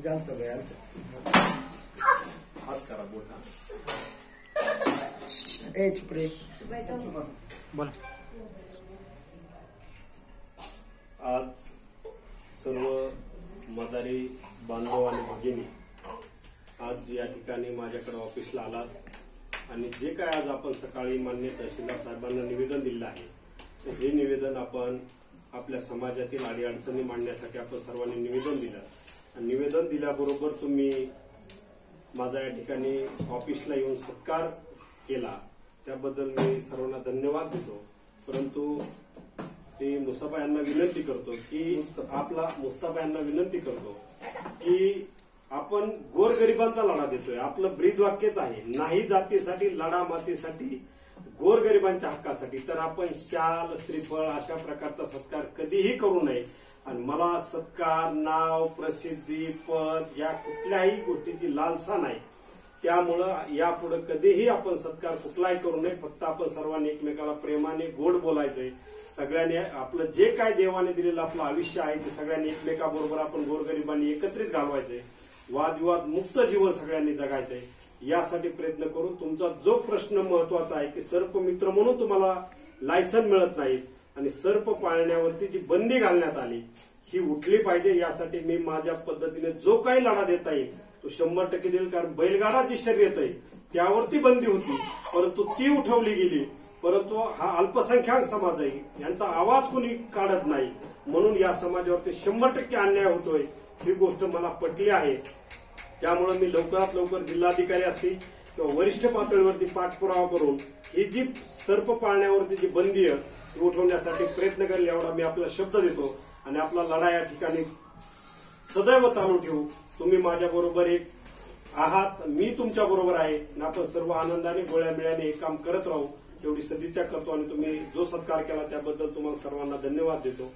जानतो हात करा बोटा ए चुप रे बोला। आज सर्व मदारी बांधव आणि भगिनी आज या ठिकाणी माझ्याकडे ऑफिसला आलात आणि जे काय आज आपण सकाळी माननीय तहसीलदार साहेबांना निवेदन दिलं आहे तर हे निवेदन आपण आपल्या समाजातील अडीअडचणी मांडण्यासाठी आपण सर्वांनी निवेदन दिलं आणि निवेदन दिल्याबरोबर तुम्ही माझा या ठिकाणी ऑफिसला येऊन सत्कार केला त्याबद्दल मी सर्वांना धन्यवाद देतो। परंतु मी मुस्तफा यांना विनंती करतो की आपण गोरगरिबांचा लढा देतोय। आपलं ब्रीद वाक्यच आहे नाही जातीसाठी लढा मातीसाठी गोरगरिबांच्या हक्कासाठी। तर आपण शाल श्रीफळ अशा प्रकारचा सत्कार कधीही करू नये आणि मला सत्कार नाव प्रसिद्धी पद या कुठल्याही गोष्टीची लालसा नाही। त्यामुळं यापुढे कधीही आपण सत्कार कुठलाही करू नये। फक्त आपण सर्वांनी एकमेकाला प्रेमाने गोड बोलायचंय। सगळ्यांनी आपलं जे काय देवाने दिलेलं आपलं आयुष्य आहे ते सगळ्यांनी एकमेकाबरोबर आपण गोरगरिबांनी एकत्रित घालवायचंय। वादविवाद मुक्त जीवन सगळ्यांनी जगायचंय यासाठी प्रयत्न करू। तुमचा जो प्रश्न महत्वाचा आहे की सर्प मित्र म्हणून तुम्हाला लायसन मिळत नाही आणि सर्प पाळण्यावरती जी बंदी घालण्यात आली ही उठली पाहिजे। यासाठी मी माझ्या पद्धतीने जो काही लढा देता येईल तो 100% देईल। कारण बैलगाडा जी शर्यत आहे त्यावरती बंदी होती परंतु ती उठवली गेली। परंतु हा अल्पसंख्याक समाज आहे यांचा आवाज कोणी काढत नाही म्हणून या समाजावरती 100% अन्याय होतोय ही गोष्ट मला पटली आहे। त्यामुळे मी लवकरात लवकर जिल्हाधिकारी असतील किंवा वरिष्ठ पातळीवरती पाठपुरावा करून ही जी सर्प पाळण्यावरती जी बंदी आहे ती उठवण्यासाठी प्रयत्न करेल एवढा मी आपला शब्द देतो आणि आपला लढा या ठिकाणी सदैव चालू ठेवू। तुम्ही माझ्या बरोबर एक आहात मी तुमच्या बरोबर आहे आणि आपण सर्व आनंदाने गोळ्यामिळ्याने हे काम करत राहू एवढी सदिच्छा करतो आणि तुम्ही जो सत्कार केला त्याबद्दल तुम्हाला सर्वांना धन्यवाद देतो।